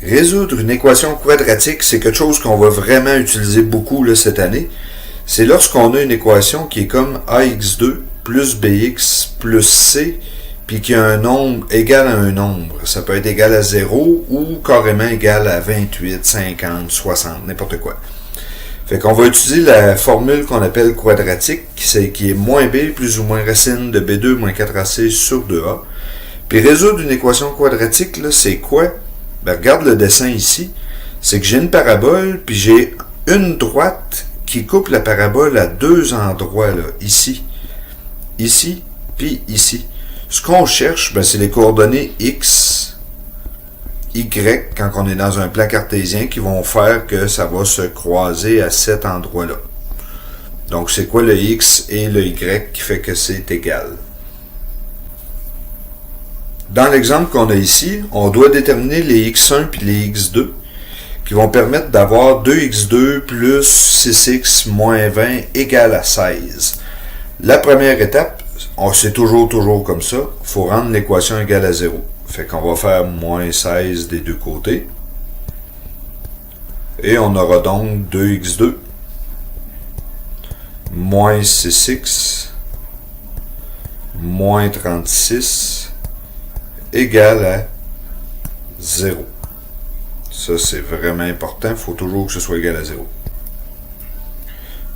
Résoudre une équation quadratique, c'est quelque chose qu'on va vraiment utiliser beaucoup là, cette année. C'est lorsqu'on a une équation qui est comme ax2 plus bx plus c, puis qu'il y a un nombre égal à un nombre. Ça peut être égal à 0 ou carrément égal à 28, 50, 60, n'importe quoi. Fait qu'on va utiliser la formule qu'on appelle quadratique, qui est moins b plus ou moins racine de b2 moins 4ac sur 2a. Puis résoudre une équation quadratique, là, c'est quoi? Ben, regarde le dessin ici. C'est que j'ai une parabole, puis j'ai une droite qui coupe la parabole à deux endroits, là, ici, puis ici. Ce qu'on cherche, ben, c'est les coordonnées x, y, quand on est dans un plan cartésien, qui vont faire que ça va se croiser à cet endroit-là. Donc, c'est quoi le x et le y qui fait que c'est égal? Dans l'exemple qu'on a ici, on doit déterminer les x1 puis les x2 qui vont permettre d'avoir 2x2 plus 6x moins 20 égale à 16. La première étape, c'est toujours comme ça, il faut rendre l'équation égale à 0. Fait qu'on va faire moins 16 des deux côtés. Et on aura donc 2x2 moins 6x moins 36 égale à 0. Ça, c'est vraiment important. Il faut toujours que ce soit égal à 0.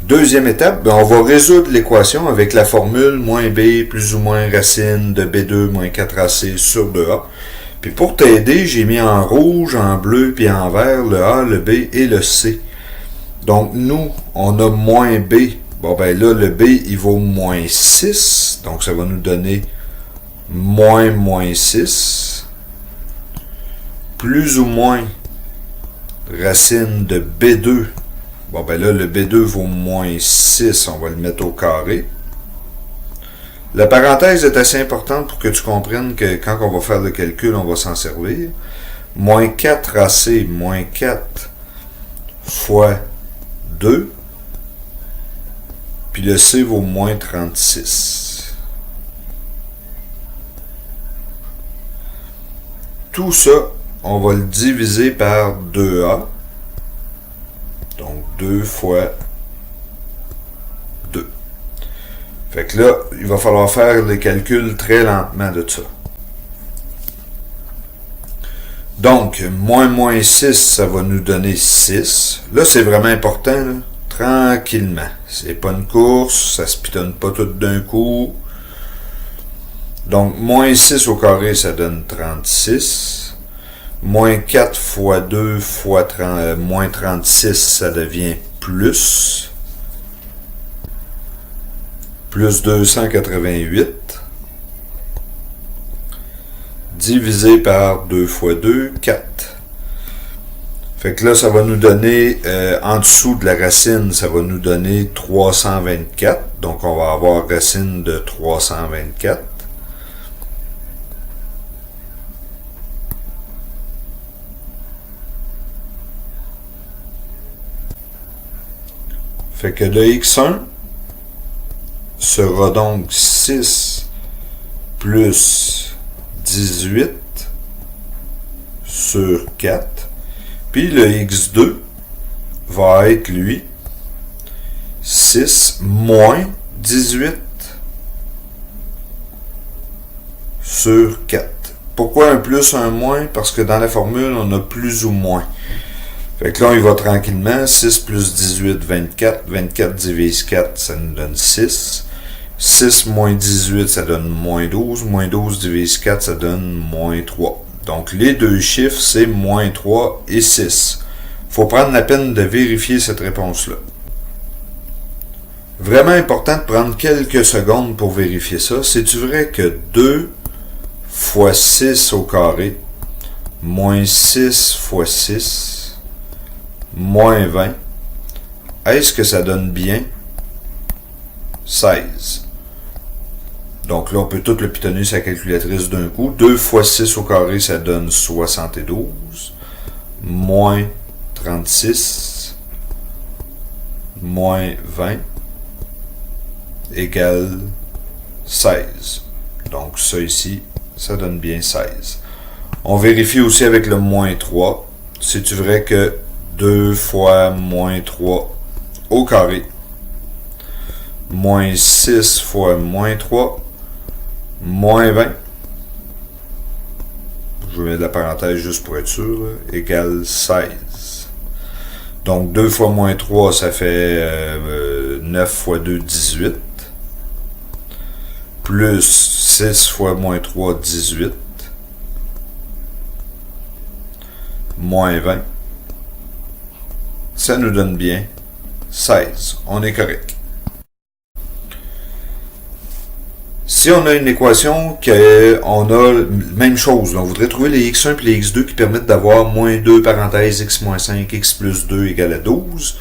Deuxième étape, ben on va résoudre l'équation avec la formule moins b plus ou moins racine de b2 moins 4ac sur 2a. Puis pour t'aider, j'ai mis en rouge, en bleu, puis en vert le a, le b et le c. Donc nous, on a moins b. Bon ben là, le b, il vaut moins 6. Donc ça va nous donner moins 6. Plus ou moins racine de b2. Bon, ben là, le b2 vaut moins 6. On va le mettre au carré. La parenthèse est assez importante pour que tu comprennes que quand on va faire le calcul, on va s'en servir. Moins 4ac, moins 4 fois 2. Puis le c vaut moins 36. Tout ça, on va le diviser par 2a. Donc 2 fois 2. Fait que là, il va falloir faire les calculs très lentement de ça. Donc, moins 6, ça va nous donner 6. Là, c'est vraiment important, là. Tranquillement. C'est pas une course, ça se pitonne pas tout d'un coup. Donc, moins 6 au carré, ça donne 36. Moins 4 fois 2 fois moins 36, ça devient plus 288, divisé par 2 fois 2, 4. Fait que là, ça va nous donner, en dessous de la racine, ça va nous donner 324. Donc, on va avoir racine de 324. Fait que le x1 sera donc 6 plus 18 sur 4. Puis le x2 va être, lui, 6 moins 18 sur 4. Pourquoi un plus, un moins? Parce que dans la formule, on a plus ou moins. Fait que là, il va tranquillement. 6 plus 18, 24. 24 divise 4, ça nous donne 6. 6 moins 18, ça donne moins 12. Moins 12 divise 4, ça donne moins 3. Donc, les deux chiffres, c'est moins 3 et 6. Il faut prendre la peine de vérifier cette réponse-là. Vraiment important de prendre quelques secondes pour vérifier ça. C'est-tu vrai que 2 fois 6 au carré, moins 6 fois 6, moins 20, est-ce que ça donne bien 16? Donc là, on peut tout le pitonner sur la calculatrice d'un coup. 2 fois 6 au carré, ça donne 72. Moins 36. Moins 20. Égale 16. Donc ça ici, ça donne bien 16. On vérifie aussi avec le moins 3. c'est-tu vrai que 2 fois moins 3 au carré, moins 6 fois moins 3, moins 20, je vais mettre la parenthèse juste pour être sûr, là, égale 16. Donc 2 fois moins 3, ça fait 9 fois 2, 18. Plus 6 fois moins 3, 18. Moins 20. Ça nous donne bien 16. On est correct. Si on a une équation qu'on a même chose, on voudrait trouver les x1 et les x2 qui permettent d'avoir moins 2 parenthèse x moins 5, x plus 2 égale à 12.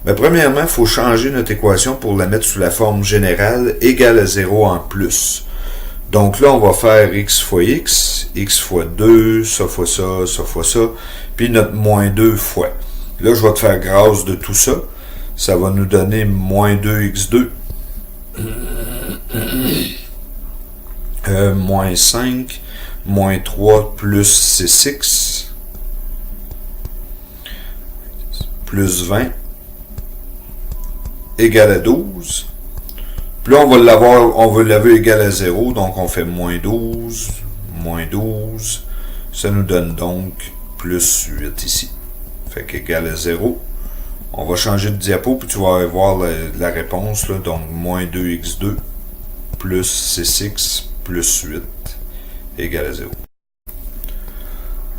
Mais premièrement, il faut changer notre équation pour la mettre sous la forme générale égale à 0 en plus. Donc là, on va faire x fois x fois 2, ça fois ça, ça fois ça, puis notre moins 2 fois. Là, je vais te faire grâce de tout ça. Ça va nous donner moins 2x2. Moins 5, moins 3 plus 6x, plus 20, égale à 12. Puis là, on veut l'avoir égal à 0, donc on fait moins 12, ça nous donne donc plus 8 ici. Fait qu'égal à 0. On va changer de diapo, puis tu vas voir la réponse, là, donc moins 2x2 plus 6x plus 8 égale à 0.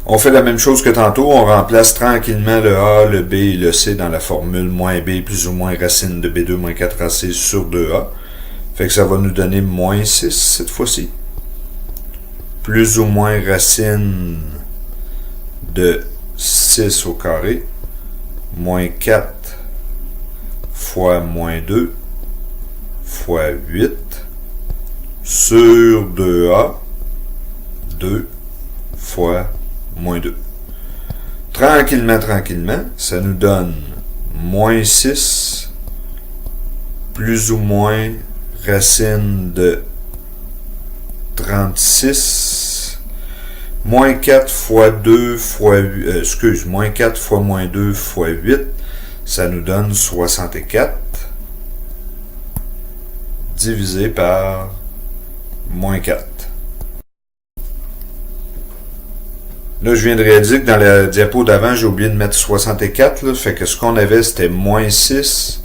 On fait la même chose que tantôt, on remplace tranquillement le A, le B et le C dans la formule moins B plus ou moins racine de B2 moins 4AC sur 2A. Fait que ça va nous donner moins 6 cette fois-ci. Plus ou moins racine de 6 au carré. Moins 4 fois moins 2 fois 8 sur 2A, 2 fois moins 2. Tranquillement, ça nous donne moins 6 plus ou moins racine de 36 moins 4 fois 2 fois 8, moins 4 fois moins 2 fois 8, ça nous donne 64 divisé par moins 4. Là, je viens de réaliser que dans la diapo d'avant, j'ai oublié de mettre 64. Là, fait que ce qu'on avait, c'était moins 6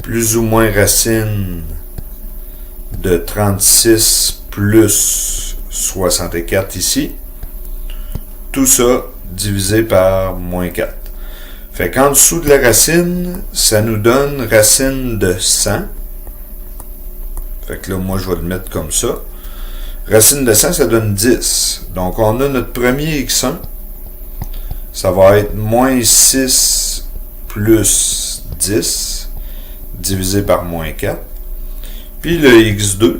plus ou moins racine de 36 plus 64 ici. Tout ça divisé par moins 4. Fait qu'en dessous de la racine, ça nous donne racine de 100. Fait que là, moi, je vais le mettre comme ça. Racine de 100, ça donne 10. Donc, on a notre premier x1. Ça va être moins 6 plus 10 divisé par moins 4. Puis le x2,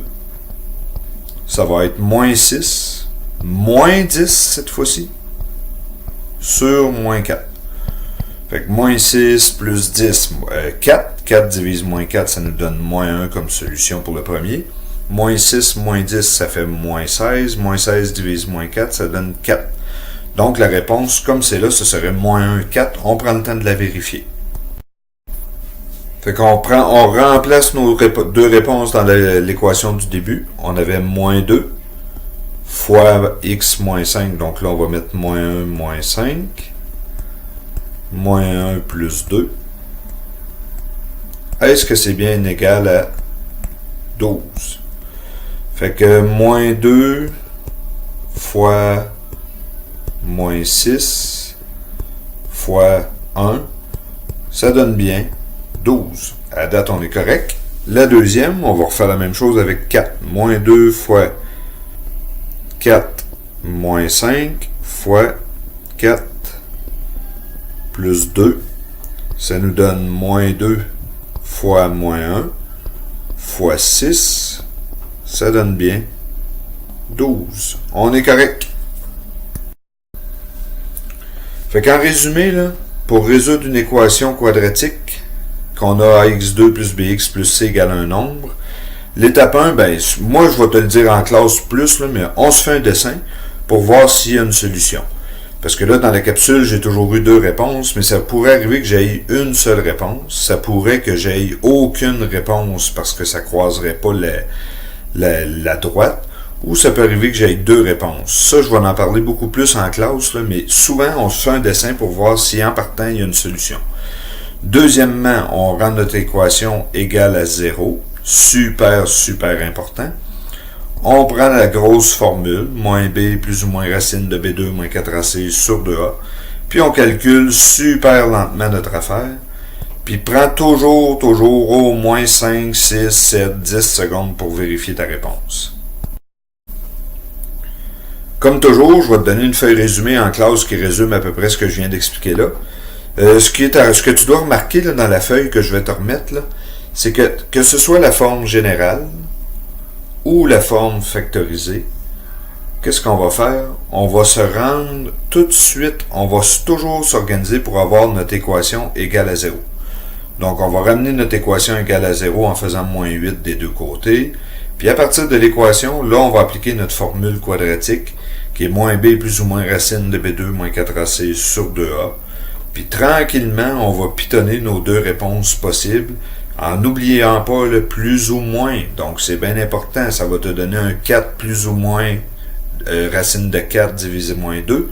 ça va être moins 6, moins 10 cette fois-ci, sur moins 4. Fait que moins 6 plus 10, 4. 4 divise moins 4, ça nous donne moins 1 comme solution pour le premier. Moins 6, moins 10, ça fait moins 16. Moins 16 divise moins 4, ça donne 4. Donc la réponse, comme c'est là, ce serait moins 1, 4. On prend le temps de la vérifier. Fait qu'on remplace nos deux réponses dans l'équation du début. On avait moins 2 fois x moins 5. Donc là, on va mettre moins 1, moins 5. Moins 1 plus 2. Est-ce que c'est bien égal à 12? Fait que moins 2 fois moins 6 fois 1, ça donne bien 12. À date, on est correct. La deuxième, on va refaire la même chose avec 4. Moins 2 fois 4 moins 5 fois 4 plus 2. Ça nous donne moins 2 fois moins 1 fois 6. Ça donne bien 12. On est correct. Fait qu'en résumé, là, pour résoudre une équation quadratique, qu'on a ax2 plus bx plus c égale un nombre, l'étape 1, ben, moi je vais te le dire en classe plus, là, mais on se fait un dessin pour voir s'il y a une solution. Parce que là, dans la capsule, j'ai toujours eu 2 réponses, mais ça pourrait arriver que j'aie une seule réponse. Ça pourrait que j'aie aucune réponse parce que ça croiserait pas la droite. Ou ça peut arriver que j'aie 2 réponses. Ça, je vais en parler beaucoup plus en classe, là, mais souvent, on se fait un dessin pour voir si en partant, il y a une solution. Deuxièmement, on rend notre équation égale à 0. Super, super important. On prend la grosse formule, moins b plus ou moins racine de b2 moins 4ac sur 2a. Puis on calcule super lentement notre affaire. Puis prend toujours au moins 5, 6, 7, 10 secondes pour vérifier ta réponse. Comme toujours, je vais te donner une feuille résumée en classe qui résume à peu près ce que je viens d'expliquer là. Ce que tu dois remarquer là, dans la feuille que je vais te remettre, c'est que ce soit la forme générale ou la forme factorisée, qu'est-ce qu'on va faire? On va se rendre tout de suite, on va toujours s'organiser pour avoir notre équation égale à 0. Donc, on va ramener notre équation égale à 0 en faisant moins 8 des deux côtés. Puis à partir de l'équation, là, on va appliquer notre formule quadratique, qui est moins b plus ou moins racine de b2 moins 4ac sur 2a. Puis tranquillement, on va pitonner nos 2 réponses possibles, en n'oubliant pas le plus ou moins. Donc c'est bien important, ça va te donner un 4 plus ou moins racine de 4 divisé moins 2.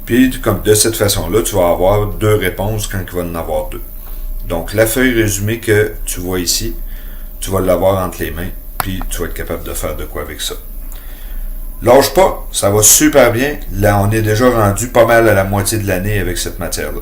Puis comme de cette façon-là, tu vas avoir 2 réponses quand il va en avoir 2. Donc la feuille résumée que tu vois ici, tu vas l'avoir entre les mains, puis tu vas être capable de faire de quoi avec ça. Lâche pas, ça va super bien. Là, on est déjà rendu pas mal à la moitié de l'année avec cette matière-là.